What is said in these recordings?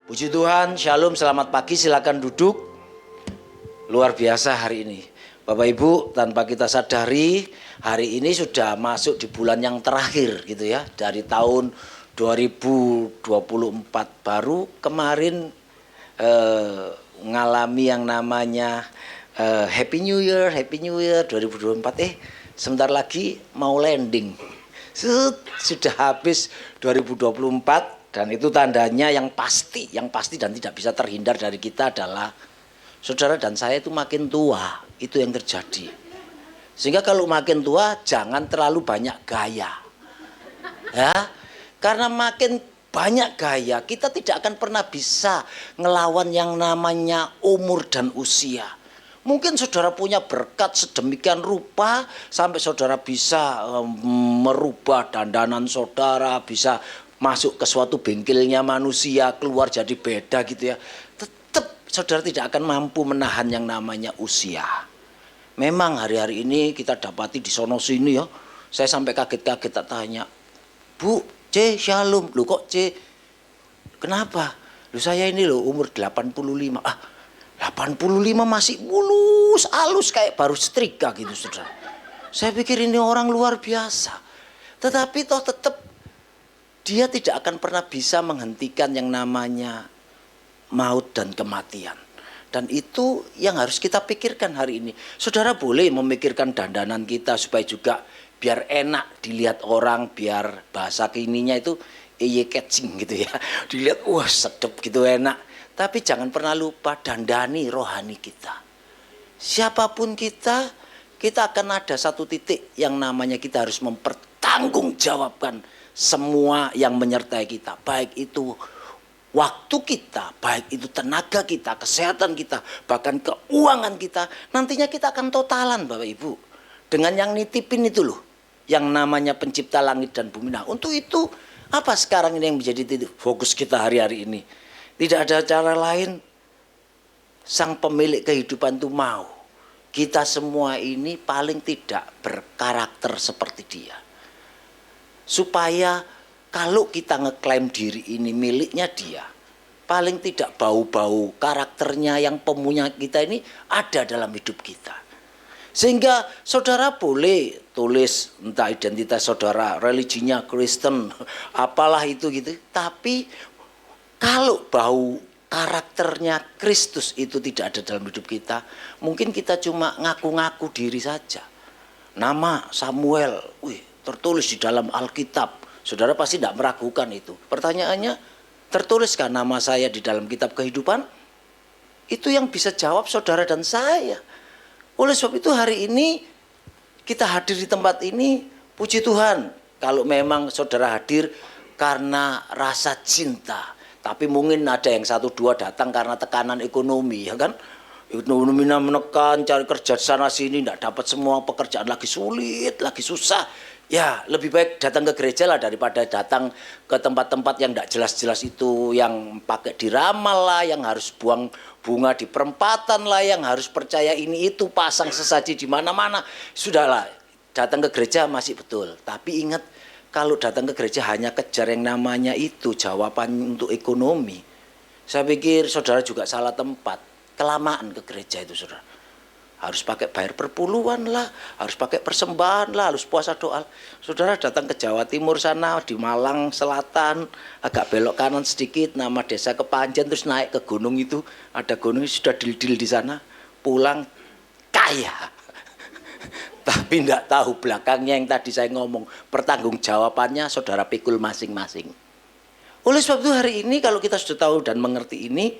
Puji Tuhan, shalom, selamat pagi, silakan duduk. Luar biasa hari ini. Bapak Ibu, tanpa kita sadari, hari ini sudah masuk di bulan yang terakhir gitu ya. Dari tahun 2024 baru kemarin ngalami yang namanya Happy New Year 2024. Sebentar lagi mau landing. Sudah habis 2024. Dan itu tandanya yang pasti dan tidak bisa terhindar dari kita adalah saudara dan saya itu makin tua, itu yang terjadi. Sehingga kalau makin tua jangan terlalu banyak gaya. Ya, karena makin banyak gaya kita tidak akan pernah bisa ngelawan yang namanya umur dan usia. Mungkin saudara punya berkat sedemikian rupa sampai saudara bisa merubah dandanan saudara, bisa masuk ke suatu bengkelnya manusia, keluar jadi beda gitu ya. Tetap saudara tidak akan mampu menahan yang namanya usia. Memang hari-hari ini kita dapati di sono sini ya. Saya sampai kaget-kaget tak tanya, Bu, C, shalom. Loh kok C? Kenapa? Loh saya ini loh umur 85. 85 masih mulus, halus kayak baru setrika gitu saudara. Saya pikir ini orang luar biasa. Tetapi toh tetap dia tidak akan pernah bisa menghentikan yang namanya maut dan kematian. Dan itu yang harus kita pikirkan hari ini. Saudara boleh memikirkan dandanan kita supaya juga biar enak dilihat orang, biar bahasa kininya itu eye catching gitu ya. Dilihat wah sedap gitu enak. Tapi jangan pernah lupa dandani rohani kita. Siapapun kita akan ada satu titik yang namanya kita harus mempertanggungjawabkan semua yang menyertai kita, baik itu waktu kita, baik itu tenaga kita, kesehatan kita, bahkan keuangan kita. Nantinya kita akan totalan Bapak Ibu. Dengan yang nitipin itu loh, yang namanya pencipta langit dan bumi. Nah untuk itu apa sekarang ini yang menjadi titik fokus kita hari-hari ini? Tidak ada cara lain. Sang pemilik kehidupan itu mau kita semua ini paling tidak berkarakter seperti dia. Supaya kalau kita ngeklaim diri ini miliknya dia, paling tidak bau-bau karakternya yang pemunya kita ini ada dalam hidup kita. Sehingga saudara boleh tulis entah identitas saudara, religinya Kristen, apalah itu gitu. Tapi kalau bau karakternya Kristus itu tidak ada dalam hidup kita, mungkin kita cuma ngaku-ngaku diri saja. Nama Samuel, tertulis di dalam Alkitab. Saudara pasti tidak meragukan itu. Pertanyaannya, tertuliskah nama saya di dalam kitab kehidupan? Itu yang bisa jawab saudara dan saya. Oleh sebab itu hari ini kita hadir di tempat ini, puji Tuhan. Kalau memang saudara hadir karena rasa cinta. Tapi mungkin ada yang satu dua datang karena tekanan ekonomi, ya kan? Ekonomi menekan, cari kerja sana sini, tidak dapat semua pekerjaan, lagi sulit, lagi susah. Ya lebih baik datang ke gereja lah daripada datang ke tempat-tempat yang tidak jelas-jelas itu, yang pakai diramal lah, yang harus buang bunga di perempatan lah, yang harus percaya ini itu, pasang sesaji di mana-mana. Sudahlah, datang ke gereja masih betul. Tapi ingat, kalau datang ke gereja hanya kejar yang namanya itu jawaban untuk ekonomi, saya pikir saudara juga salah tempat. Kelamaan ke gereja itu saudara. Harus pakai bayar perpuluhan lah, harus pakai persembahan lah, harus puasa doa. Saudara datang ke Jawa Timur sana, di Malang Selatan, agak belok kanan sedikit, nama desa Kepanjen, terus naik ke gunung itu, ada gunung sudah dil-dil di sana, pulang kaya. Tapi tidak tahu belakangnya yang tadi saya ngomong, pertanggungjawabannya saudara pikul masing-masing. Oleh sebab itu hari ini kalau kita sudah tahu dan mengerti ini,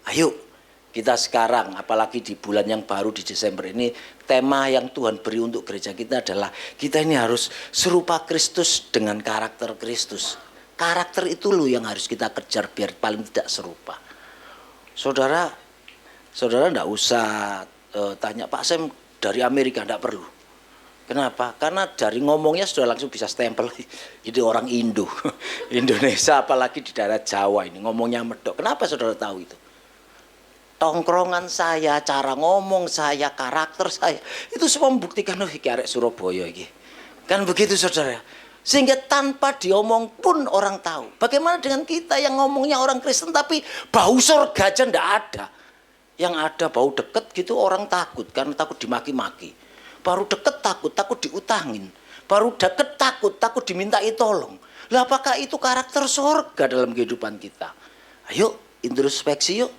ayo kita sekarang, apalagi di bulan yang baru di Desember ini, tema yang Tuhan beri untuk gereja kita adalah kita ini harus serupa Kristus dengan karakter Kristus. Karakter itu loh yang harus kita kejar biar paling tidak serupa. Saudara tidak usah tanya, Pak Sam dari Amerika, tidak perlu. Kenapa? Karena dari ngomongnya sudah langsung bisa stempel. Jadi orang Indo, Indonesia apalagi di daerah Jawa ini ngomongnya medok. Kenapa saudara tahu itu? Tongkrongan saya, cara ngomong saya, karakter saya, itu semua membuktikan iki arek Surabaya iki. Kan begitu saudara. Sehingga tanpa diomong pun orang tahu. Bagaimana dengan kita yang ngomongnya orang Kristen tapi bau surga aja ndak ada. Yang ada bau deket gitu orang takut karena takut dimaki-maki. Baru deket takut diutangin. Baru deket takut dimintai tolong. Lah apakah itu karakter surga dalam kehidupan kita? Ayo introspeksi yuk.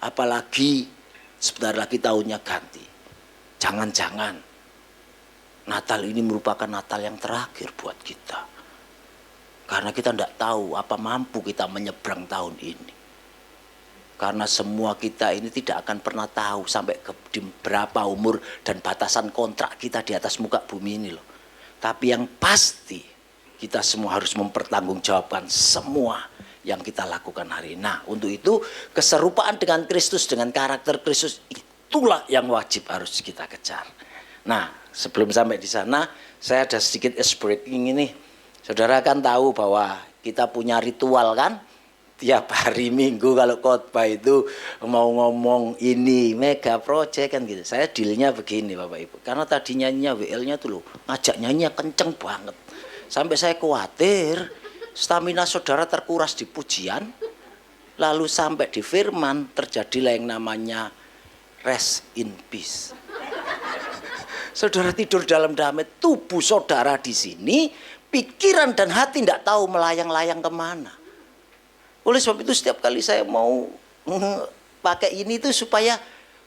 Apalagi sebentar lagi tahunnya ganti. Jangan-jangan Natal ini merupakan Natal yang terakhir buat kita. Karena kita tidak tahu apa mampu kita menyeberang tahun ini. Karena semua kita ini tidak akan pernah tahu sampai di berapa umur dan batasan kontrak kita di atas muka bumi ini loh. Tapi yang pasti kita semua harus mempertanggungjawabkan semua yang kita lakukan hari ini. Nah untuk itu keserupaan dengan Kristus, dengan karakter Kristus itulah yang wajib harus kita kejar. Nah sebelum sampai di sana saya ada sedikit ice breaking ini. Saudara kan tahu bahwa kita punya ritual kan? Tiap hari Minggu kalau khotbah itu mau ngomong ini mega project kan gitu. Saya dealnya begini Bapak Ibu. Karena tadi nyanyinya WL-nya tuh loh, ngajak nyanyinya kenceng banget. Sampai saya khawatir stamina saudara terkuras di pujian. Lalu sampai di firman terjadilah yang namanya rest in peace. Saudara tidur dalam damai, tubuh saudara di sini, pikiran dan hati tidak tahu melayang-layang kemana. Oleh sebab itu setiap kali saya mau pakai ini itu supaya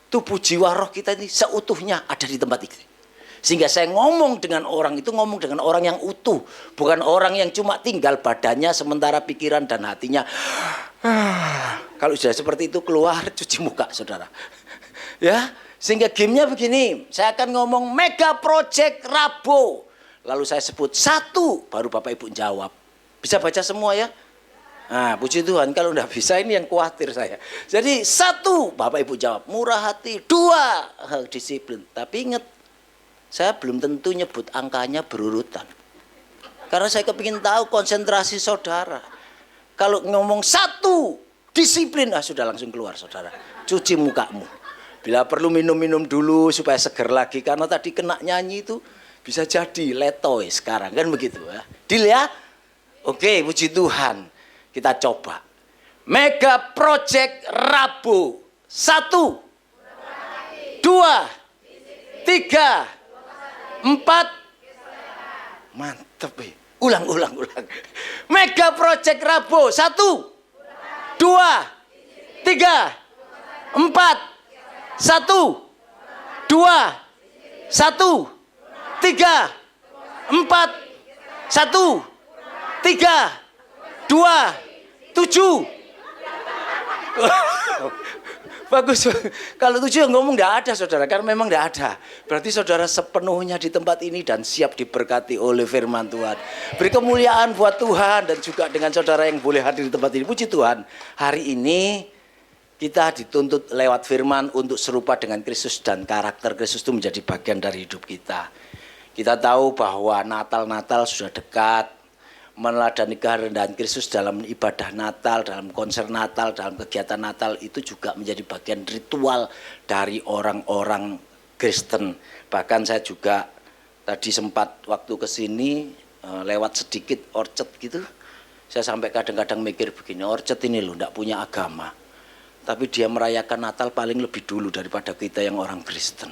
tubuh jiwa roh kita ini seutuhnya ada di tempat itu. Sehingga saya ngomong dengan orang itu ngomong dengan orang yang utuh. Bukan orang yang cuma tinggal badannya sementara pikiran dan hatinya. Kalau sudah seperti itu keluar cuci muka saudara. Ya, sehingga gamenya begini. Saya akan ngomong mega project Rabu. Lalu saya sebut satu baru Bapak Ibu jawab. Bisa baca semua ya? Nah, puji Tuhan, kalau enggak bisa ini yang khawatir saya. Jadi satu, Bapak Ibu jawab, murah hati. Dua, disiplin. Tapi ingat, saya belum tentu nyebut angkanya berurutan. Karena saya kepingin tahu konsentrasi saudara. Kalau ngomong satu, disiplin, sudah langsung keluar saudara. Cuci mukamu. Bila perlu minum-minum dulu supaya seger lagi. Karena tadi kena nyanyi itu bisa jadi letoy sekarang. Kan begitu ya. Deal ya? Oke, puji Tuhan. Kita coba. Mega Project Rabu. 1, 2, 3, 4. Mantep ya. Ulang. Mega Project Rabu. 1, 2, 3, 4. 1, 2, 1, 3, 4. 1, 3, 2, 7. Bagus. Kalau 7 ngomong tidak ada saudara. Karena memang tidak ada. Berarti saudara sepenuhnya di tempat ini dan siap diberkati oleh firman Tuhan. Beri kemuliaan buat Tuhan dan juga dengan saudara yang boleh hadir di tempat ini. Puji Tuhan. Hari ini kita dituntut lewat firman untuk serupa dengan Kristus dan karakter Kristus itu menjadi bagian dari hidup kita. Kita tahu bahwa Natal sudah dekat. Meneladani kerendahan Kristus dalam ibadah Natal, dalam konser Natal, dalam kegiatan Natal itu juga menjadi bagian ritual dari orang-orang Kristen. Bahkan saya juga tadi sempat waktu kesini lewat sedikit orchet gitu. Saya sampai kadang-kadang mikir begini, orchet ini loh tidak punya agama. Tapi dia merayakan Natal paling lebih dulu daripada kita yang orang Kristen.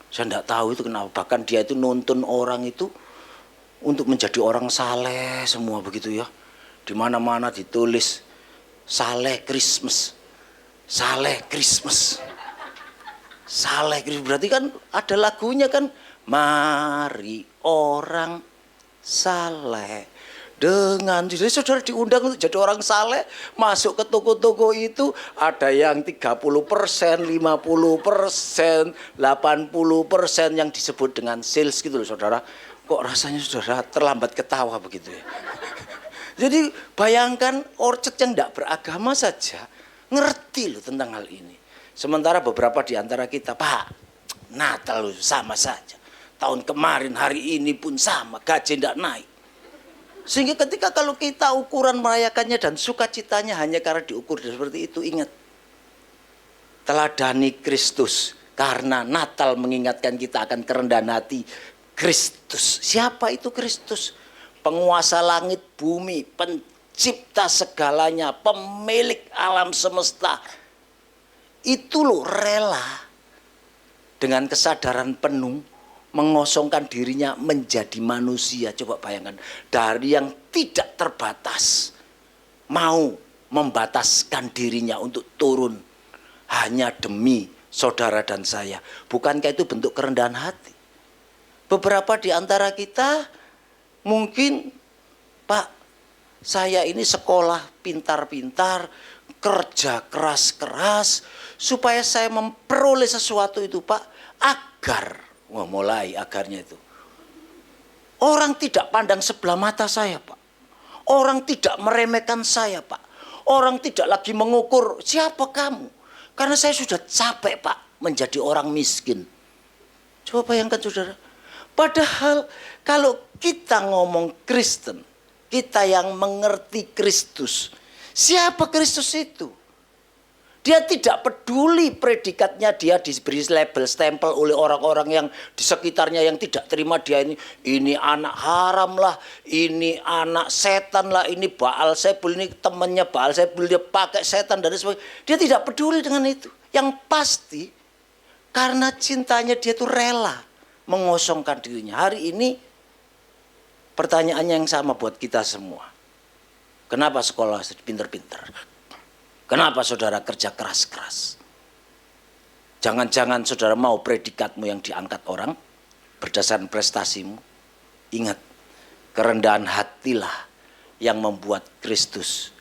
Saya tidak tahu itu kenapa. Bahkan dia itu nuntun orang itu untuk menjadi orang saleh semua begitu ya. Di mana-mana ditulis saleh Christmas. Saleh Christmas. Saleh Christmas berarti kan ada lagunya kan, mari orang saleh dengan. Jadi saudara diundang untuk jadi orang saleh, masuk ke toko-toko itu ada yang 30%, 50%, 80% yang disebut dengan sales gitu loh saudara. Kok rasanya saudara terlambat ketawa begitu ya. Jadi bayangkan orchet yang tidak beragama saja ngerti loh tentang hal ini. Sementara beberapa di antara kita, Pak, Natal loh sama saja. Tahun kemarin hari ini pun sama, gaji tidak naik. Sehingga ketika kalau kita ukuran merayakannya dan sukacitanya hanya karena diukur seperti itu, ingat. Teladani Kristus. Karena Natal mengingatkan kita akan kerendahan hati Kristus. Siapa itu Kristus? penguasa langit bumi, pencipta segalanya, pemilik alam semesta. Itu loh rela dengan kesadaran penuh mengosongkan dirinya menjadi manusia. Coba bayangkan, dari yang tidak terbatas mau membataskan dirinya untuk turun hanya demi saudara dan saya. Bukankah itu bentuk kerendahan hati? Beberapa di antara kita mungkin, Pak, saya ini sekolah pintar-pintar, kerja keras-keras, supaya saya memperoleh sesuatu itu, Pak, agar, mulai agarnya itu. Orang tidak pandang sebelah mata saya, Pak. Orang tidak meremehkan saya, Pak. Orang tidak lagi mengukur siapa kamu. Karena saya sudah capek, Pak, menjadi orang miskin. Coba bayangkan, saudara. Padahal kalau kita ngomong Kristen, kita yang mengerti Kristus, siapa Kristus itu? Dia tidak peduli predikatnya, dia diberi label, stempel oleh orang-orang yang di sekitarnya yang tidak terima dia ini anak haram lah, ini anak setan lah, ini Baal Zebul, ini temannya Baal Zebul, dia pakai setan dan sebagainya. Dia tidak peduli dengan itu. Yang pasti karena cintanya dia itu rela mengosongkan dirinya. Hari ini pertanyaannya yang sama buat kita semua. Kenapa sekolah pinter-pinter? Kenapa saudara kerja keras-keras? Jangan-jangan saudara mau predikatmu yang diangkat orang berdasarkan prestasimu. Ingat, kerendahan hatilah yang membuat Kristus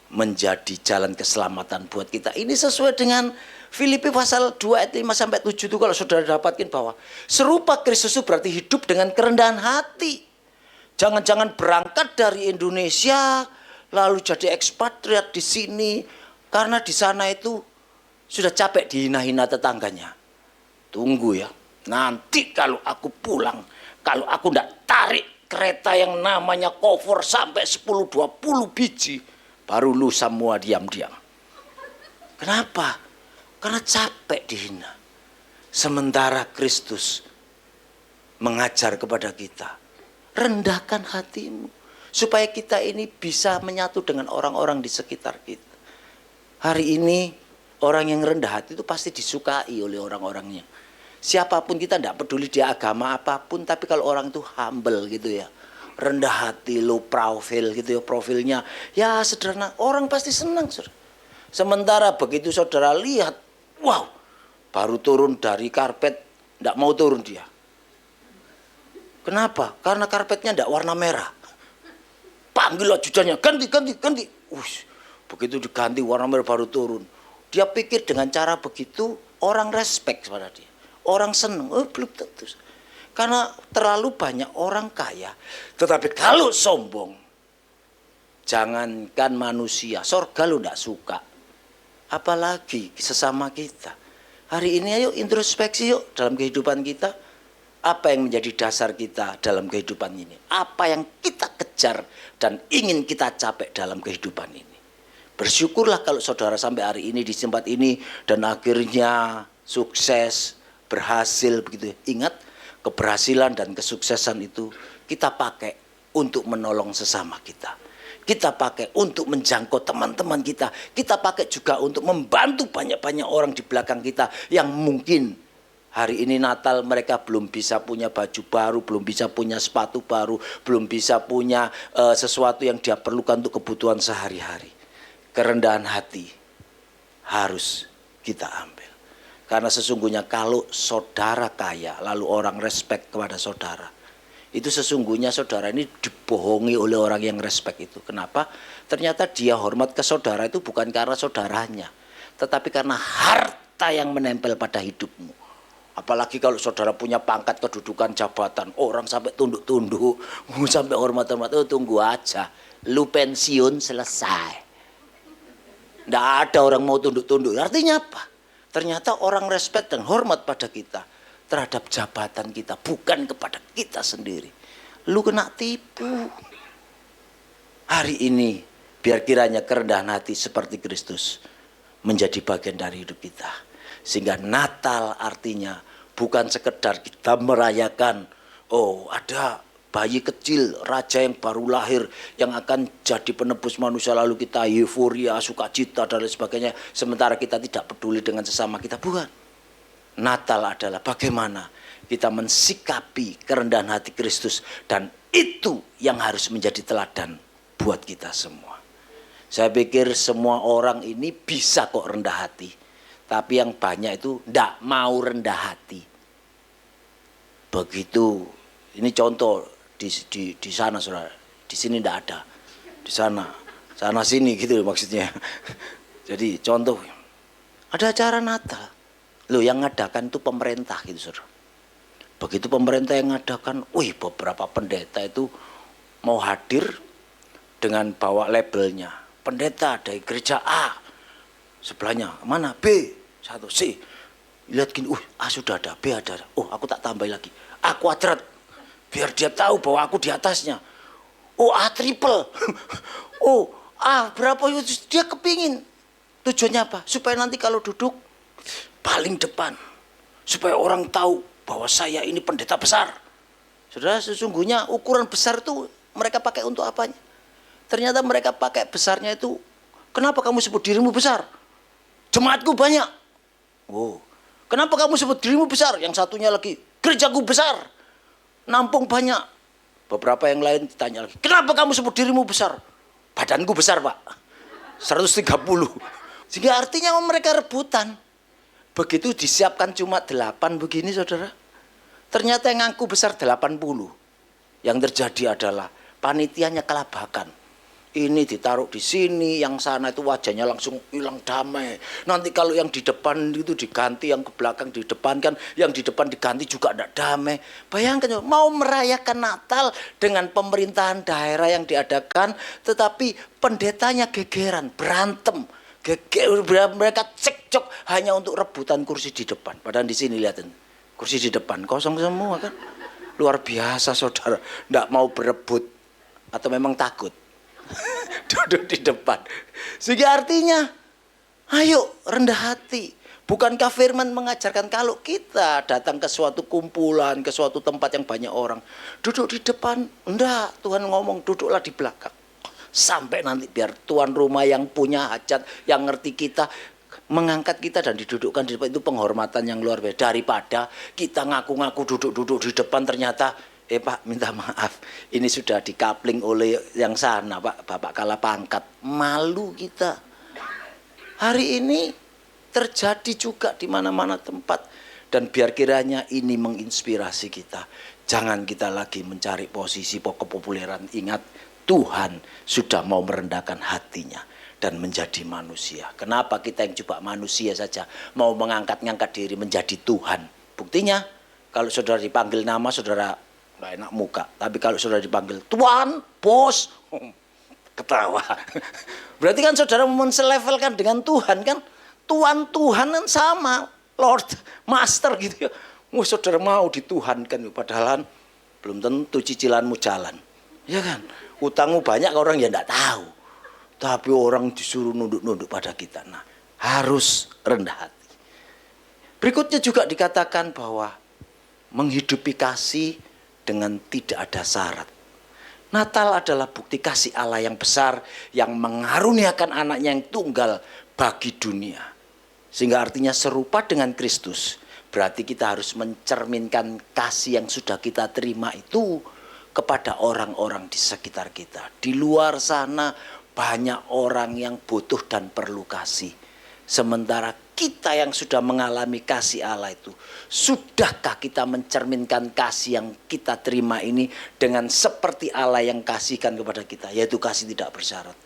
menjadi jalan keselamatan buat kita. Ini sesuai dengan Filipi pasal 2 ayat 5 sampai 7 itu, kalau saudara dapatkan bahwa serupa Kristus itu berarti hidup dengan kerendahan hati. Jangan-jangan berangkat dari Indonesia lalu jadi ekspatriat di sini karena di sana itu sudah capek dihina-hina tetangganya. Tunggu ya, nanti kalau aku pulang, kalau aku tidak tarik kereta yang namanya Cover sampai 10-20 biji, baru lu semua diam-diam. Kenapa? Karena capek dihina. Sementara Kristus mengajar kepada kita, rendahkan hatimu supaya kita ini bisa menyatu dengan orang-orang di sekitar kita. Hari ini orang yang rendah hati itu pasti disukai oleh orang-orangnya. Siapapun kita, tidak peduli dia agama apapun, tapi kalau orang itu humble gitu ya, rendah hati, low profile gitu ya, profilnya ya sederhana, orang pasti senang, saudara. Sementara begitu saudara lihat, wow, baru turun dari karpet, tidak mau turun dia. Kenapa? Karena karpetnya tidak warna merah. Panggil ajudannya, ganti. Begitu diganti warna merah baru turun. Dia pikir dengan cara begitu orang respect pada dia. Orang senang, belum tentu. Karena terlalu banyak orang kaya. Tetapi kalau sombong, jangankan manusia, sorga lu tidak suka. Apalagi sesama kita. Hari ini ayo introspeksi yuk dalam kehidupan kita. Apa yang menjadi dasar kita dalam kehidupan ini? Apa yang kita kejar dan ingin kita capai dalam kehidupan ini? Bersyukurlah kalau saudara sampai hari ini di tempat ini dan akhirnya sukses, berhasil begitu. Ingat, keberhasilan dan kesuksesan itu kita pakai untuk menolong sesama kita. Kita pakai untuk menjangkau teman-teman kita. Kita pakai juga untuk membantu banyak-banyak orang di belakang kita yang mungkin hari ini Natal mereka belum bisa punya baju baru, belum bisa punya sepatu baru, belum bisa punya sesuatu yang dia perlukan untuk kebutuhan sehari-hari. Kerendahan hati harus kita ambil. Karena sesungguhnya kalau saudara kaya lalu orang respect kepada saudara, itu sesungguhnya saudara ini dibohongi oleh orang yang respect itu. Kenapa? Ternyata dia hormat ke saudara itu bukan karena saudaranya, tetapi karena harta yang menempel pada hidupmu. Apalagi kalau saudara punya pangkat, kedudukan, jabatan, orang sampai tunduk-tunduk, sampai hormat-hormat, tunggu aja, lu pensiun selesai. Tidak ada orang mau tunduk-tunduk. Artinya apa? Ternyata orang respect dan hormat pada kita terhadap jabatan kita, bukan kepada kita sendiri. Lu kena tipu. Hari ini biar kiranya kerendahan hati seperti Kristus menjadi bagian dari hidup kita. Sehingga Natal artinya bukan sekedar kita merayakan, oh ada bayi kecil, raja yang baru lahir, yang akan jadi penebus manusia, lalu kita euforia, sukacita dan lain sebagainya, sementara kita tidak peduli dengan sesama kita. Bukan. Natal adalah bagaimana kita mensikapi kerendahan hati Kristus, dan itu yang harus menjadi teladan buat kita semua. Saya pikir semua orang ini bisa kok rendah hati, tapi yang banyak itu tidak mau rendah hati. Begitu, ini contoh di sana saudara, di sini tidak ada, di sana sini gitu maksudnya. Jadi contoh, ada acara Natal, loh yang ngadakan itu pemerintah gitu saudara. Begitu pemerintah yang ngadakan, beberapa pendeta itu mau hadir dengan bawa labelnya, pendeta dari gereja A, sebelahnya mana B, satu C, lihat gini, A sudah ada, B ada, aku tak tambah lagi, A kuadrat, biar dia tahu bahwa aku di atasnya, A triple, A berapa, dia kepingin, tujuannya apa? Supaya nanti kalau duduk paling depan, supaya orang tahu bahwa saya ini pendeta besar. Saudara, sesungguhnya ukuran besar itu mereka pakai untuk apanya? Ternyata mereka pakai besarnya itu, kenapa kamu sebut dirimu besar? Jemaatku banyak. Kenapa kamu sebut dirimu besar? Yang satunya lagi, gerejaku besar, nampung banyak. Beberapa yang lain ditanya lagi, kenapa kamu sebut dirimu besar? Badanku besar pak, 130. Sehingga artinya mereka rebutan. Begitu disiapkan cuma 8 begini saudara, ternyata yang ngaku besar 80. Yang terjadi adalah panitianya kelabakan. Ini ditaruh di sini, yang sana itu wajahnya langsung hilang damai. Nanti kalau yang di depan itu diganti, yang ke belakang di depan kan, yang di depan diganti juga tidak damai. Bayangkan, mau merayakan Natal dengan pemerintahan daerah yang diadakan, tetapi pendetanya gegeran, berantem. Mereka cekcok hanya untuk rebutan kursi di depan. Padahal di sini lihatin, kursi di depan kosong semua kan. Luar biasa saudara, tidak mau berebut atau memang takut duduk di depan. Sehingga artinya, ayo rendah hati. Bukankah firman mengajarkan kalau kita datang ke suatu kumpulan, ke suatu tempat yang banyak orang, duduk di depan? Enggak, Tuhan ngomong duduklah di belakang. Sampai nanti biar tuan rumah yang punya hajat, yang ngerti kita, mengangkat kita dan didudukkan di depan. Itu penghormatan yang luar biasa. Daripada kita ngaku-ngaku duduk-duduk di depan, ternyata Pak minta maaf, ini sudah dikapling oleh yang sana Pak, Bapak kalah pangkat. Malu kita. Hari ini terjadi juga di mana-mana tempat. Dan biar kiranya ini menginspirasi kita. Jangan kita lagi mencari posisi kepopuleran. Ingat, Tuhan sudah mau merendahkan hatinya dan menjadi manusia. Kenapa kita yang coba manusia saja mau mengangkat-ngangkat diri menjadi Tuhan? Buktinya, kalau saudara dipanggil nama, saudara nggak enak muka. Tapi kalau saudara dipanggil Tuan, Bos, ketawa. Berarti kan saudara menselevelkan dengan Tuhan kan? Tuan kan sama, Lord, Master gitu ya. Saudara mau dituhankan, padahal belum tentu cicilanmu jalan. Ya kan? Utangmu banyak, orang ya enggak tahu. Tapi orang disuruh nunduk-nunduk pada kita. Nah, harus rendah hati. Berikutnya juga dikatakan bahwa menghidupi kasih dengan tidak ada syarat. Natal adalah bukti kasih Allah yang besar, yang mengaruniakan anaknya yang tunggal bagi dunia. Sehingga artinya serupa dengan Kristus. Berarti kita harus mencerminkan kasih yang sudah kita terima itu kepada orang-orang di sekitar kita. Di luar sana banyak orang yang butuh dan perlu kasih. Sementara kita yang sudah mengalami kasih Allah itu, sudahkah kita mencerminkan kasih yang kita terima ini dengan seperti Allah yang kasihkan kepada kita, yaitu kasih tidak bersyarat.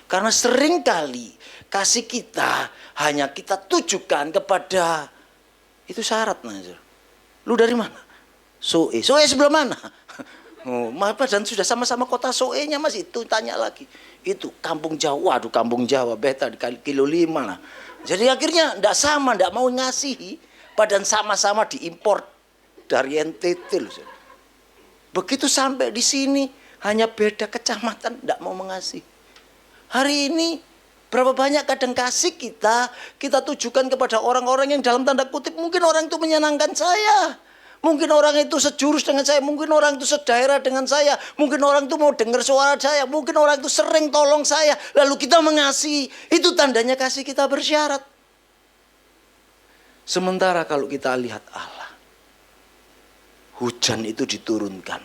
Karena seringkali kasih kita hanya kita tujukan kepada itu syarat. Lu dari mana? Soe sebelah mana? Dan sudah sama-sama kota Soe-nya masih itu tanya lagi. Itu kampung Jawa, kampung Jawa beta di kilo 5 lah. Jadi akhirnya enggak sama, enggak mau ngasihi, padahal sama-sama diimpor dari NTT loh. Begitu sampai di sini hanya beda kecamatan enggak mau mengasihi. Hari ini berapa banyak kadang kasih kita tujukan kepada orang-orang yang dalam tanda kutip mungkin orang itu menyenangkan saya. Mungkin orang itu sejurus dengan saya, mungkin orang itu sedaerah dengan saya, mungkin orang itu mau dengar suara saya, mungkin orang itu sering tolong saya, lalu kita mengasihi. Itu tandanya kasih kita bersyarat. Sementara kalau kita lihat Allah, hujan itu diturunkan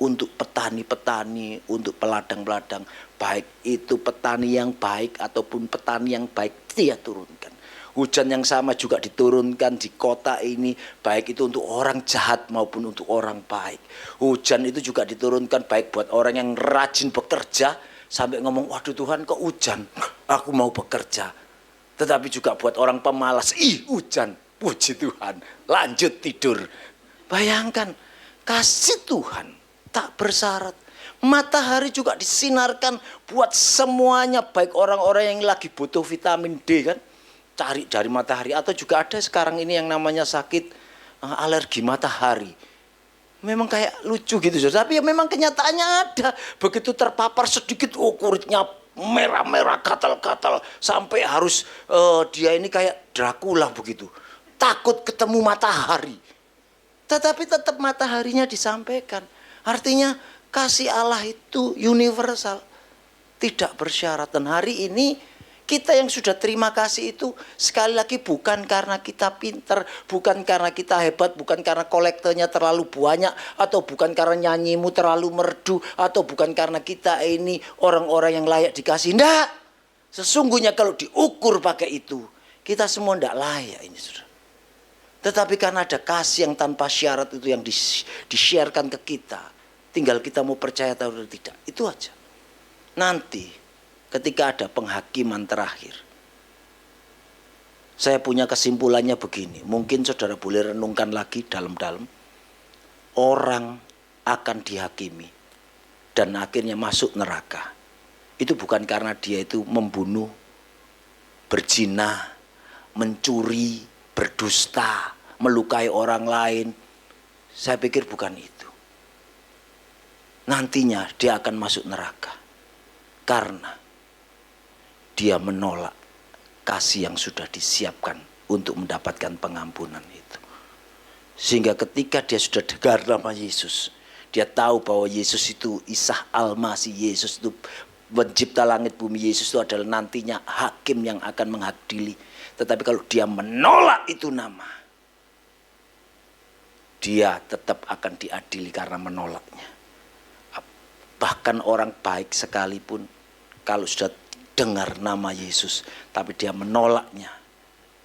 untuk petani-petani, untuk peladang-peladang, baik itu petani yang baik ataupun petani yang baik, dia turunkan. Hujan yang sama juga diturunkan di kota ini, baik itu untuk orang jahat maupun untuk orang baik. Hujan itu juga diturunkan baik buat orang yang rajin bekerja, sampai ngomong, waduh Tuhan kok hujan, aku mau bekerja. Tetapi juga buat orang pemalas, hujan, puji Tuhan, lanjut tidur. Bayangkan, kasih Tuhan tak bersyarat. Matahari juga disinarkan buat semuanya, baik orang-orang yang lagi butuh vitamin D kan, cari dari matahari, atau juga ada sekarang ini yang namanya sakit alergi matahari. Memang kayak lucu gitu, tapi ya memang kenyataannya ada. Begitu terpapar sedikit, kulitnya merah-merah, gatal-gatal, sampai harus dia ini kayak Dracula begitu, takut ketemu matahari. Tetapi tetap mataharinya disampaikan. Artinya kasih Allah itu universal, tidak bersyarat. Dan hari ini kita yang sudah terima kasih itu, sekali lagi bukan karena kita pinter, bukan karena kita hebat, bukan karena kolektornya terlalu banyak, atau bukan karena nyanyimu terlalu merdu, atau bukan karena kita ini orang-orang yang layak dikasih. Enggak. Sesungguhnya kalau diukur pakai itu, kita semua enggak layak ini, saudara. Tetapi karena ada kasih yang tanpa syarat itu yang di-sharekan ke kita, tinggal kita mau percaya atau tidak, itu aja. Nanti ketika ada penghakiman terakhir, saya punya kesimpulannya begini, mungkin saudara boleh renungkan lagi dalam-dalam. Orang akan dihakimi dan akhirnya masuk neraka. Itu bukan karena dia itu membunuh, berzina, mencuri, berdusta, melukai orang lain. Saya pikir bukan itu. Nantinya dia akan masuk neraka karena dia menolak kasih yang sudah disiapkan untuk mendapatkan pengampunan itu. Sehingga ketika dia sudah dengar nama Yesus, dia tahu bahwa Yesus itu Isa Al-Masih, Yesus itu pencipta langit bumi, Yesus itu adalah nantinya hakim yang akan mengadili. Tetapi kalau dia menolak itu nama, dia tetap akan diadili karena menolaknya. Bahkan orang baik sekalipun, kalau sudah dengar nama Yesus tapi dia menolaknya,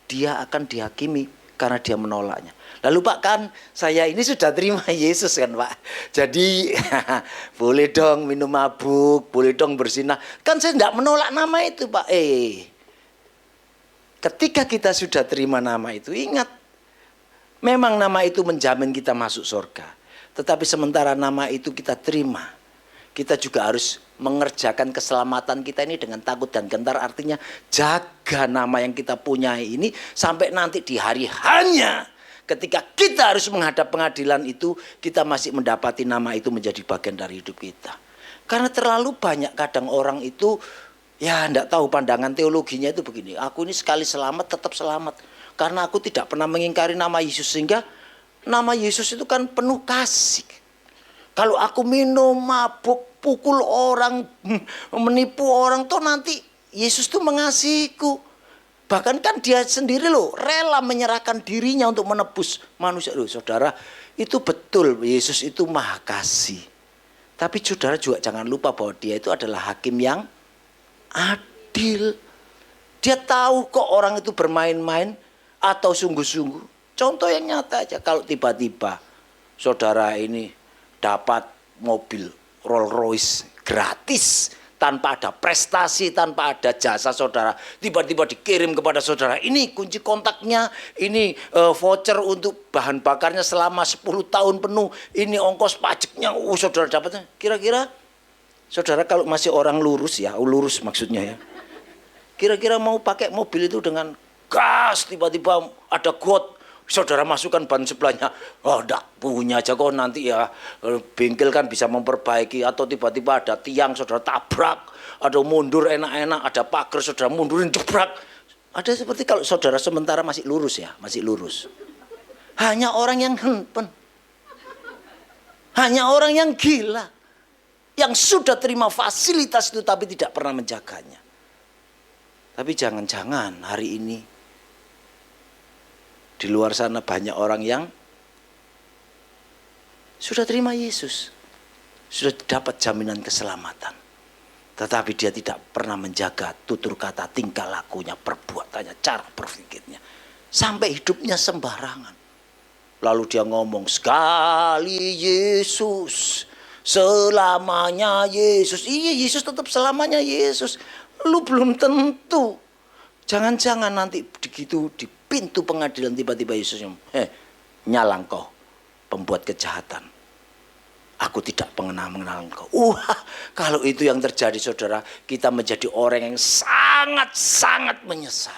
dia akan dihakimi karena dia menolaknya. Lalu Pak, kan saya ini sudah terima Yesus kan Pak, jadi boleh dong minum mabuk, boleh dong berzina. Kan saya tidak menolak nama itu Pak. Ketika kita sudah terima nama itu, ingat, memang nama itu menjamin kita masuk surga. Tetapi sementara nama itu kita terima, kita juga harus mengerjakan keselamatan kita ini dengan takut dan gentar. Artinya jaga nama yang kita punya ini sampai nanti di hari hanya ketika kita harus menghadap pengadilan itu, kita masih mendapati nama itu menjadi bagian dari hidup kita. Karena terlalu banyak kadang orang itu ya enggak tahu pandangan teologinya itu begini. Aku ini sekali selamat tetap selamat karena aku tidak pernah mengingkari nama Yesus, sehingga nama Yesus itu kan penuh kasih. Kalau aku minum, mabuk, pukul orang, menipu orang, toh nanti Yesus tuh mengasihiku. Bahkan kan dia sendiri loh rela menyerahkan dirinya untuk menebus manusia. Loh saudara, itu betul, Yesus itu maha kasih. Tapi saudara juga jangan lupa bahwa dia itu adalah hakim yang adil. Dia tahu kok orang itu bermain-main atau sungguh-sungguh. Contoh yang nyata aja, kalau tiba-tiba saudara ini dapat mobil Rolls Royce gratis, tanpa ada prestasi, tanpa ada jasa saudara, tiba-tiba dikirim kepada saudara, ini kunci kontaknya, ini voucher untuk bahan bakarnya selama 10 tahun penuh, ini ongkos pajaknya, saudara dapatnya. Kira-kira saudara kalau masih orang lurus ya, lurus maksudnya ya, kira-kira mau pakai mobil itu dengan gas, tiba-tiba ada got, saudara masukkan ban sebelahnya, oh enggak punya aja kok, nanti ya bengkel kan bisa memperbaiki. Atau tiba-tiba ada tiang saudara tabrak, ada mundur enak-enak, ada pagar saudara mundurin jebrak. Ada seperti kalau saudara sementara masih lurus ya, masih lurus. Hanya orang yang hempen. Hanya orang yang gila. Yang sudah terima fasilitas itu tapi tidak pernah menjaganya. Tapi jangan-jangan hari ini di luar sana banyak orang yang sudah terima Yesus. Sudah dapat jaminan keselamatan. Tetapi dia tidak pernah menjaga tutur kata, tingkah lakunya, perbuatannya, cara berpikirnya. Sampai hidupnya sembarangan. Lalu dia ngomong, sekali Yesus, selamanya Yesus. Iya, Yesus tetap selamanya Yesus. Lu belum tentu. Jangan-jangan nanti begitu di pintu pengadilan tiba-tiba Yesus nyalang kau pembuat kejahatan. Aku tidak mengenal engkau. Kalau itu yang terjadi saudara, kita menjadi orang yang sangat-sangat menyesal.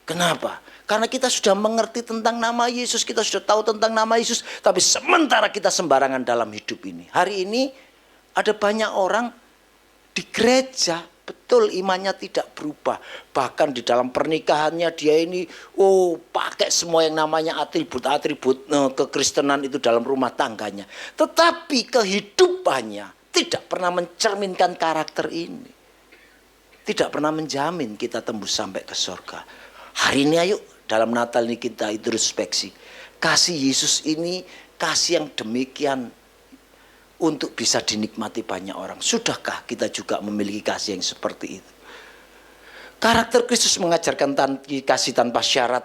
Kenapa? Karena kita sudah mengerti tentang nama Yesus, kita sudah tahu tentang nama Yesus, tapi sementara kita sembarangan dalam hidup ini. Hari ini ada banyak orang di gereja, betul imannya tidak berubah. Bahkan di dalam pernikahannya dia ini pakai semua yang namanya atribut-atribut kekristenan itu dalam rumah tangganya. Tetapi kehidupannya tidak pernah mencerminkan karakter ini. Tidak pernah menjamin kita tembus sampai ke surga. Hari ini ayo dalam Natal ini kita introspeksi. Kasih Yesus ini kasih yang demikian untuk bisa dinikmati banyak orang. Sudahkah kita juga memiliki kasih yang seperti itu? Karakter Kristus mengajarkan kasih tanpa syarat,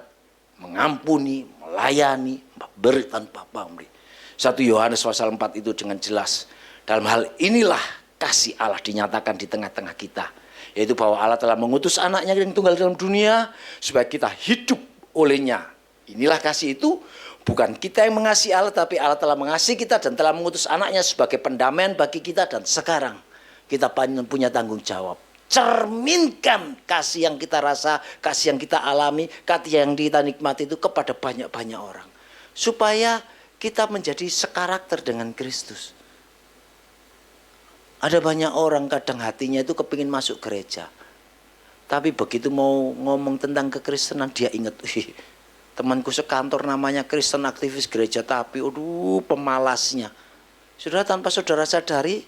mengampuni, melayani, beri tanpa pamrih. 1 Yohanes pasal 4 itu dengan jelas. Dalam hal inilah kasih Allah dinyatakan di tengah-tengah kita. Yaitu bahwa Allah telah mengutus anaknya yang tunggal dalam dunia supaya kita hidup olehnya. Inilah kasih itu. Bukan kita yang mengasihi Allah, tapi Allah telah mengasihi kita dan telah mengutus anaknya sebagai pendamaian bagi kita. Dan sekarang kita punya tanggung jawab. Cerminkan kasih yang kita rasa, kasih yang kita alami, kasih yang kita nikmati itu kepada banyak-banyak orang. Supaya kita menjadi sekarakter dengan Kristus. Ada banyak orang kadang hatinya itu kepingin masuk gereja. Tapi begitu mau ngomong tentang kekristenan, dia ingat, temanku sekantor namanya Kristen aktivis gereja, tapi pemalasnya. Saudara, tanpa saudara sadari,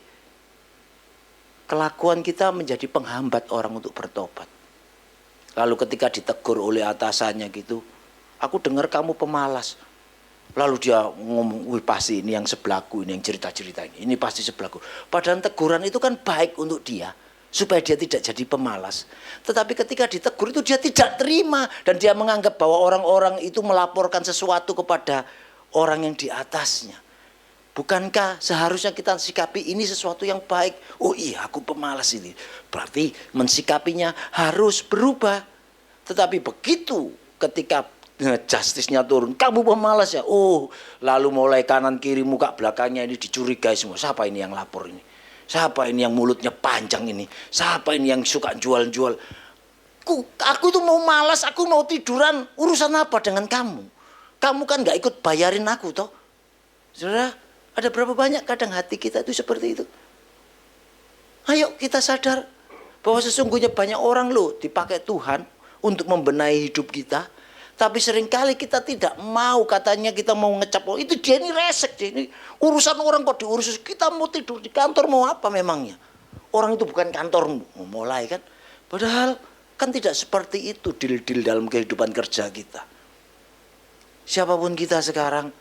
kelakuan kita menjadi penghambat orang untuk bertobat. Lalu ketika ditegur oleh atasannya gitu, aku dengar kamu pemalas. Lalu dia ngomong, pasti ini yang sebelahku, ini yang cerita-cerita ini pasti sebelahku. Padahal teguran itu kan baik untuk dia, supaya dia tidak jadi pemalas. Tetapi ketika ditegur itu dia tidak terima. Dan dia menganggap bahwa orang-orang itu melaporkan sesuatu kepada orang yang di atasnya. Bukankah seharusnya kita sikapi ini sesuatu yang baik? Oh iya, aku pemalas ini. Berarti mensikapinya harus berubah. Tetapi begitu ketika justice-nya turun, kamu pemalas ya. Lalu mulai kanan kiri muka belakangnya ini dicurigai semua. Siapa ini yang lapor ini? Siapa ini yang mulutnya panjang ini? Siapa ini yang suka jual-jual? Aku itu mau malas, aku mau tiduran. Urusan apa dengan kamu? Kamu kan gak ikut bayarin aku toh. Saudara, ada berapa banyak kadang hati kita itu seperti itu. Ayo kita sadar bahwa sesungguhnya banyak orang dipakai Tuhan untuk membenahi hidup kita. Tapi seringkali kita tidak mau, katanya kita mau ngecap, itu dia ini resek, dia ini urusan orang kok diurus, kita mau tidur di kantor mau apa memangnya? Orang itu bukan kantormu, mulai kan? Padahal kan tidak seperti itu deal-deal dalam kehidupan kerja kita. Siapapun kita sekarang,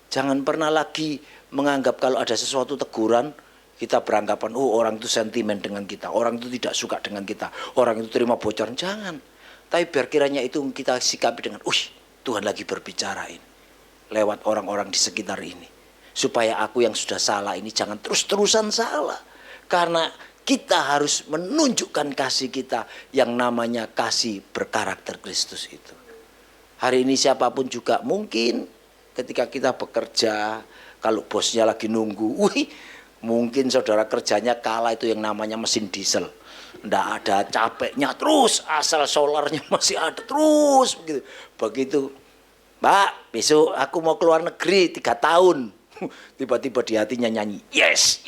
jangan pernah lagi menganggap kalau ada sesuatu teguran, kita beranggapan, orang itu sentimen dengan kita, orang itu tidak suka dengan kita, orang itu terima bocoran, jangan. Tapi biar kiranya itu kita sikapi dengan, Tuhan lagi berbicara ini lewat orang-orang di sekitar ini. Supaya aku yang sudah salah ini jangan terus-terusan salah. Karena kita harus menunjukkan kasih kita yang namanya kasih berkarakter Kristus itu. Hari ini siapapun juga mungkin ketika kita bekerja, kalau bosnya lagi nunggu, mungkin saudara kerjanya kalah itu yang namanya mesin diesel. Nggak ada capeknya terus, asal solarnya masih ada terus begitu. Begitu, Mbak, besok aku mau keluar negeri 3 tahun. Tiba-tiba di hatinya nyanyi, yes,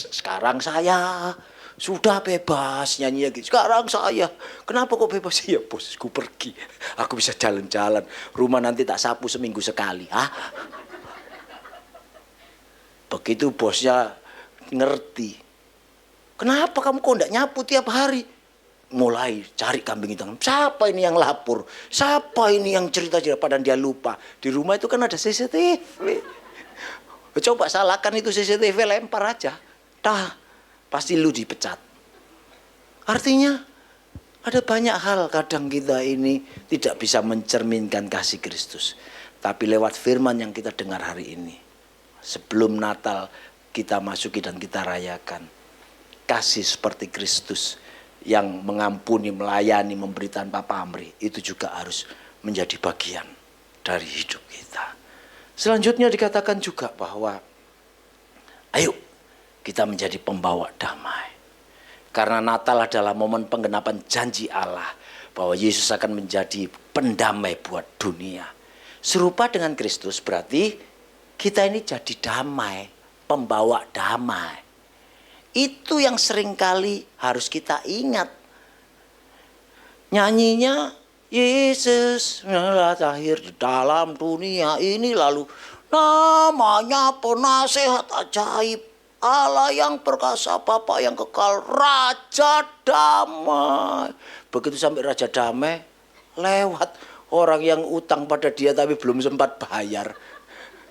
sekarang saya Sudah bebas nyanyi lagi. Sekarang saya, kenapa kok bebas? Ya bosku pergi. Aku bisa jalan-jalan. Rumah nanti tak sapu seminggu sekali. Hah? Begitu bosnya ngerti. Kenapa kamu kok enggak nyapu tiap hari? Mulai cari kambing hitam. Siapa ini yang lapor? Siapa ini yang cerita-cerita padahal dia lupa. Di rumah itu kan ada CCTV. Coba salahkan itu CCTV, lempar aja. Pasti lu dipecat. Artinya ada banyak hal kadang kita ini tidak bisa mencerminkan kasih Kristus. Tapi lewat firman yang kita dengar hari ini, sebelum Natal kita masuki dan kita rayakan. Kasih seperti Kristus yang mengampuni, melayani, memberi tanpa pamrih, itu juga harus menjadi bagian dari hidup kita. Selanjutnya dikatakan juga bahwa ayo kita menjadi pembawa damai. Karena Natal adalah momen penggenapan janji Allah bahwa Yesus akan menjadi pendamai buat dunia. Serupa dengan Kristus berarti kita ini jadi damai, pembawa damai. Itu yang seringkali harus kita ingat. Nyanyinya Yesus lahir di dalam dunia ini, lalu namanya penasehat ajaib, Allah yang perkasa, Bapa yang kekal, Raja Damai. Begitu sampai Raja Damai, lewat orang yang utang pada dia tapi belum sempat bayar.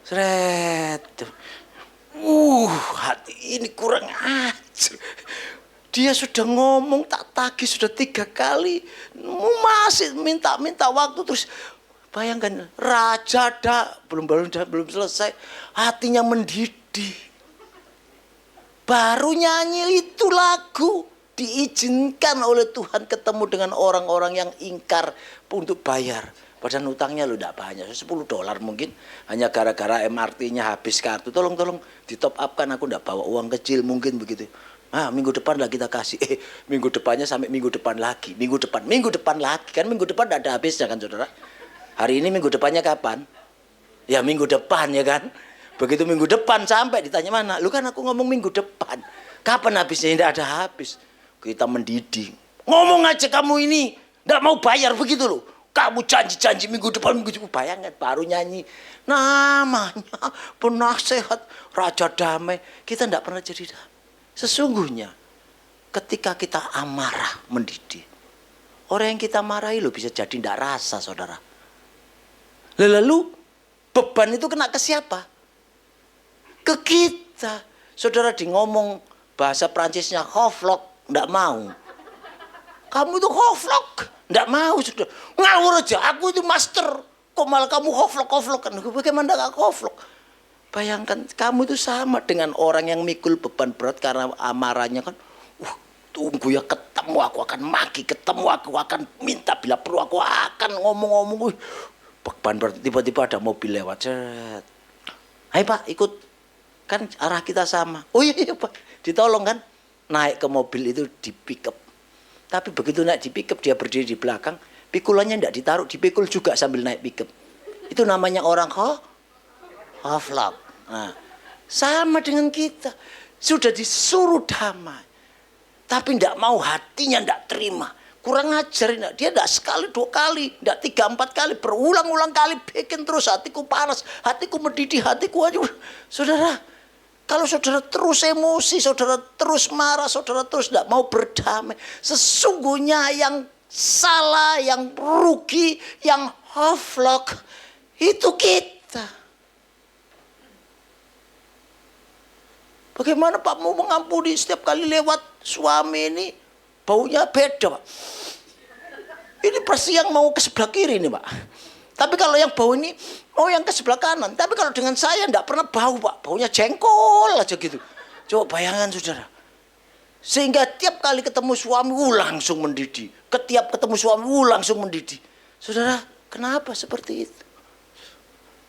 Seret. Hati ini kurang ajar. Dia sudah ngomong tak tagih sudah 3 kali, masih minta waktu terus. Bayangkan Raja belum selesai, hatinya mendidih. Baru nyanyi itu lagu, diizinkan oleh Tuhan ketemu dengan orang-orang yang ingkar untuk bayar. Padahal utangnya lu tidak banyak, $10 mungkin. Hanya gara-gara MRT-nya habis kartu. Tolong di top up kan, aku tidak bawa uang kecil mungkin begitu. Minggu depan lah kita kasih. Minggu depannya sampai minggu depan lagi. Minggu depan lagi. Kan minggu depan tidak ada habisnya kan saudara. Hari ini minggu depannya kapan? Ya minggu depan ya kan. Begitu minggu depan sampai ditanya mana? Lu kan aku ngomong minggu depan. Kapan habisnya? Tidak ada habis. Kita mendidih. Ngomong aja kamu ini. Tidak mau bayar begitu loh. Kamu janji minggu depan. Bayangkan baru nyanyi. Namanya penasehat Raja Damai. Kita tidak pernah jadi damai. Sesungguhnya ketika kita amarah mendidih. Orang yang kita marahi lo bisa jadi tidak rasa saudara. Lalu beban itu kena ke siapa? Ke kita. Saudara di ngomong bahasa Prancisnya hoflok, enggak mau. Kamu itu hoflok, enggak mau saudara. Ngawur aja, aku itu master. Kok malah kamu hoflok kan? Bagaimana enggak hoflok? Bayangkan kamu itu sama dengan orang yang mikul beban berat karena amarahnya kan. Tunggu ya ketemu, aku akan maki, ketemu aku akan minta bila perlu, aku akan ngomong-ngomong. Beban berat, tiba-tiba ada mobil lewat. Hai Pak, ikut. Kan arah kita sama. Oh iya Pak, ditolong kan. Naik ke mobil itu di pick up. Tapi begitu naik di pick up dia berdiri di belakang, pikulannya tidak ditaruh, dipikul juga sambil naik pick up. Itu namanya orang hoflok. Nah, sama dengan kita. Sudah disuruh damai. Tapi tidak mau, hatinya tidak terima. Kurang ajar. Dia tidak sekali 2 kali, tidak 3-4 kali, berulang-ulang kali bikin terus. Hatiku panas, hatiku mendidih, hatiku aja. Saudara, kalau saudara terus emosi, saudara terus marah, saudara terus tidak mau berdamai, sesungguhnya yang salah, yang rugi, yang hoflok itu kita. Bagaimana Pak mau mengampuni setiap kali lewat suami ini baunya beda Pak. Ini pasti yang mau ke sebelah kiri nih Pak. Tapi kalau yang bau ini, yang ke sebelah kanan. Tapi kalau dengan saya tidak pernah bau Pak. Baunya jengkol aja gitu. Coba bayangkan saudara. Sehingga tiap kali ketemu suami, langsung mendidih. Ketiap ketemu suami, langsung mendidih. Saudara, kenapa seperti itu?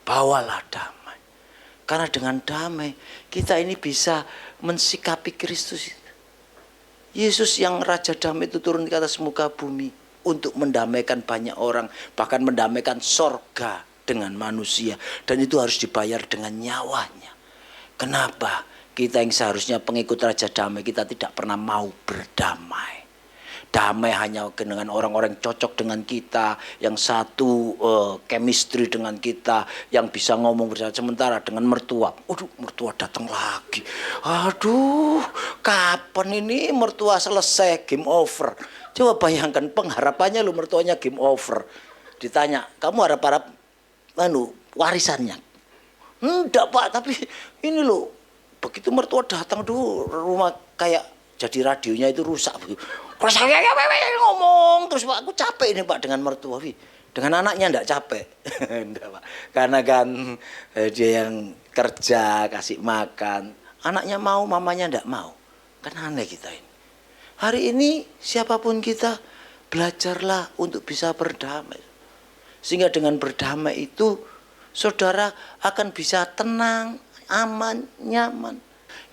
Bawalah damai. Karena dengan damai, kita ini bisa mensikapi Kristus. Yesus yang Raja Damai itu turun ke atas muka bumi. Untuk mendamaikan banyak orang, bahkan mendamaikan sorga dengan manusia. Dan itu harus dibayar dengan nyawanya. Kenapa? Kita yang seharusnya pengikut Raja Damai, kita tidak pernah mau berdamai. Damai hanya dengan orang-orang cocok dengan kita, yang satu chemistry dengan kita, yang bisa ngomong bersama. Sementara dengan mertua, aduh mertua datang lagi. Aduh, kapan ini mertua selesai, game over. Coba bayangkan pengharapannya lu mertuanya game over. Ditanya, kamu harap-harap warisannya? Enggak Pak, tapi ini loh, begitu mertua datang dulu rumah kayak jadi radionya itu rusak. Kalau saya ngomong terus Pak, aku capek ini Pak dengan mertua. Dengan anaknya enggak capek. Enggak Pak. Karena kan dia yang kerja, kasih makan. Anaknya mau, mamanya enggak mau. Kan aneh kita ini. Hari ini siapapun kita, belajarlah untuk bisa berdamai. Sehingga dengan berdamai itu saudara akan bisa tenang, aman, nyaman.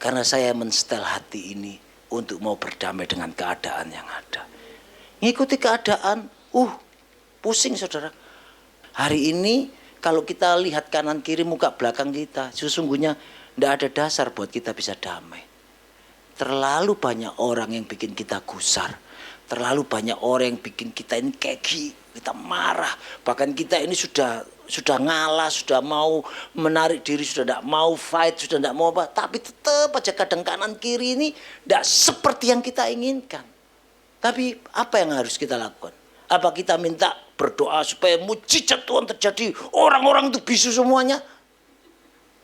Karena saya menstel hati ini untuk mau berdamai dengan keadaan yang ada. Ngikuti keadaan, pusing saudara. Hari ini kalau kita lihat kanan kiri muka belakang kita, sesungguhnya tidak ada dasar buat kita bisa damai. Terlalu banyak orang yang bikin kita gusar. Terlalu banyak orang yang bikin kita ini keki, kita marah. Bahkan kita ini sudah ngalah, sudah mau menarik diri, sudah tidak mau fight, sudah tidak mau apa. Tapi tetap aja kadang kanan kiri ini tidak seperti yang kita inginkan. Tapi apa yang harus kita lakukan? Apa kita minta berdoa supaya mujizat Tuhan terjadi, orang-orang itu bisu semuanya?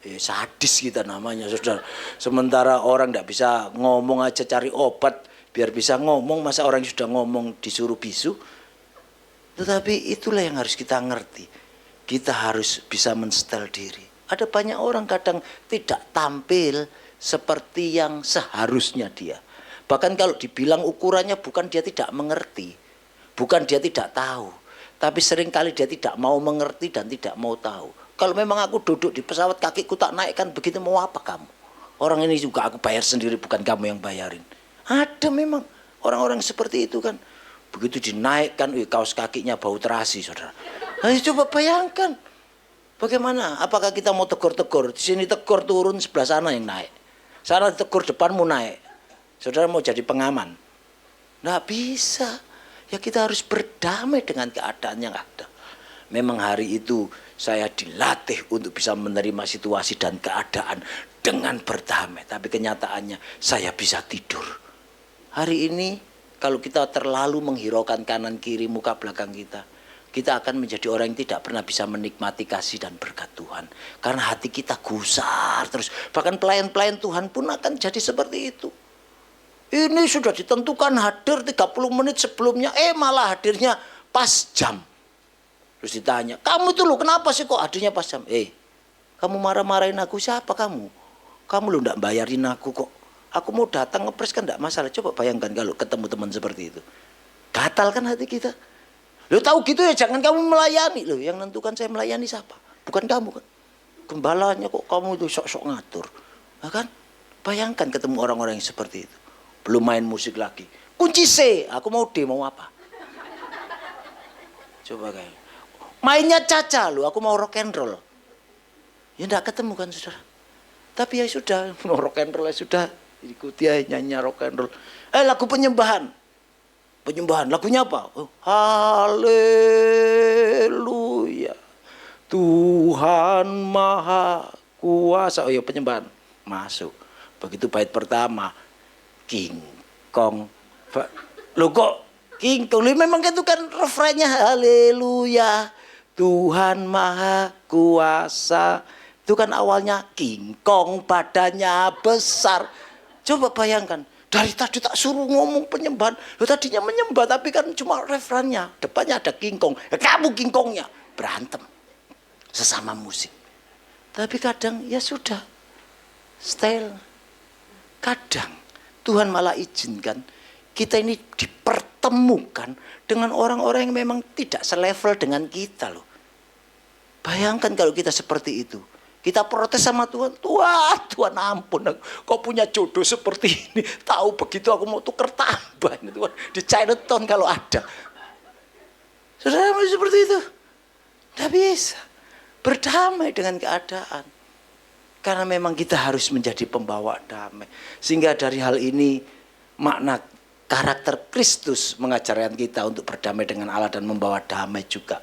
Sadis kita namanya saudara. Sementara orang tidak bisa ngomong aja cari obat biar bisa ngomong, masa orang yang sudah ngomong disuruh bisu? Tetapi itulah yang harus kita ngerti. Kita harus bisa menstel diri. Ada banyak orang kadang tidak tampil seperti yang seharusnya dia. Bahkan kalau dibilang ukurannya bukan dia tidak mengerti. Bukan dia tidak tahu. Tapi seringkali dia tidak mau mengerti dan tidak mau tahu. Kalau memang aku duduk di pesawat kakiku tak naikkan begitu, mau apa kamu? Orang ini juga aku bayar sendiri, bukan kamu yang bayarin. Ada memang orang-orang seperti itu kan. Begitu dinaikkan, kaos kakinya bau terasi saudara. Ayo coba bayangkan, bagaimana? Apakah kita mau tegur-tegur? Di sini tegur turun, sebelah sana yang naik. Sana tegur depanmu naik. Saudara mau jadi pengaman? Nggak bisa. Ya kita harus berdamai dengan keadaan yang ada. Memang hari itu saya dilatih untuk bisa menerima situasi dan keadaan dengan berdamai. Tapi kenyataannya saya bisa tidur. Hari ini kalau kita terlalu menghiraukan kanan kiri muka belakang kita akan menjadi orang yang tidak pernah bisa menikmati kasih dan berkat Tuhan. Karena hati kita gusar terus. Bahkan pelayan-pelayan Tuhan pun akan jadi seperti itu. Ini sudah ditentukan hadir 30 menit sebelumnya. Malah hadirnya pas jam. Terus ditanya, kamu tuh kenapa sih kok hadirnya pas jam? Kamu marah-marahin aku, siapa kamu? Kamu lo gak bayarin aku kok. Aku mau datang ngepres kan gak masalah. Coba bayangkan kalau ketemu teman seperti itu. Gatal kan hati kita. Lo tahu gitu ya, jangan kamu melayani. Lo yang nentukan saya melayani siapa? Bukan kamu kan. Gembalanya kok kamu itu sok-sok ngatur. Nah kan? Bayangkan ketemu orang-orang yang seperti itu. Belum main musik lagi. Kunci C, aku mau D, mau apa? Coba kayak. Mainnya Caca lo, aku mau rock and roll. Ya enggak ketemu kan saudara. Tapi ya sudah, mau rock and roll ya sudah. Ikuti aja nyanyi rock and roll. Lagu penyembahan. Penyembahan, lagunya apa? Haleluya. Tuhan Maha Kuasa. Oh ya penyembahan. Masuk. Begitu bait pertama. King Kong. Loh kok King Kong? Memang itu kan refrainnya haleluya. Tuhan Maha Kuasa. Itu kan awalnya King Kong, badannya besar. Coba bayangkan. Dari tadi tak suruh ngomong penyembahan. Loh tadinya menyembah tapi kan cuma refrannya. Depannya ada King Kong. Kamu King Kongnya. Berantem. Sesama musik. Tapi kadang ya sudah. Style. Kadang Tuhan malah izinkan kita ini dipertemukan dengan orang-orang yang memang tidak selevel dengan kita loh. Bayangkan kalau kita seperti itu. Kita protes sama Tuhan. Tuhan ampun. Kau punya jodoh seperti ini. Tahu begitu aku mau tuker tambah. Tuhan. Di Chinatown kalau ada. Saudara mau seperti itu. Tidak bisa. Berdamai dengan keadaan. Karena memang kita harus menjadi pembawa damai. Sehingga dari hal ini makna karakter Kristus mengajarkan kita untuk berdamai dengan Allah dan membawa damai juga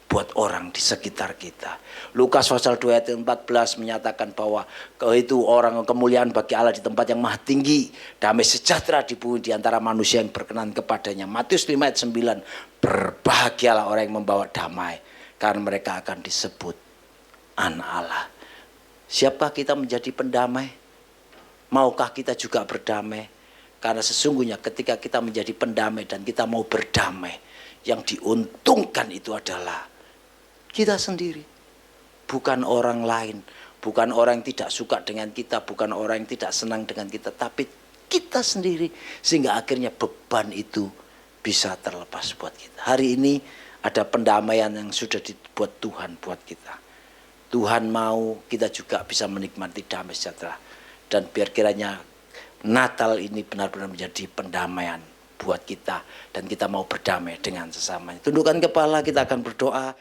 buat orang di sekitar kita. Lukas pasal 2 ayat 14 menyatakan bahwa itu orang kemuliaan bagi Allah di tempat yang maha tinggi, damai sejahtera di bumi di antara manusia yang berkenan kepadanya. Matius 5 ayat 9, berbahagialah orang yang membawa damai, karena mereka akan disebut anak Allah. Siapa kita menjadi pendamai? Maukah kita juga berdamai? Karena sesungguhnya ketika kita menjadi pendamai dan kita mau berdamai, yang diuntungkan itu adalah kita sendiri, bukan orang lain, bukan orang yang tidak suka dengan kita, bukan orang yang tidak senang dengan kita, tapi kita sendiri, sehingga akhirnya beban itu bisa terlepas buat kita. Hari ini ada pendamaian yang sudah dibuat Tuhan buat kita. Tuhan mau kita juga bisa menikmati damai sejahtera, dan biar kiranya Natal ini benar-benar menjadi pendamaian buat kita, dan kita mau berdamai dengan sesamanya. Tundukkan kepala, kita akan berdoa.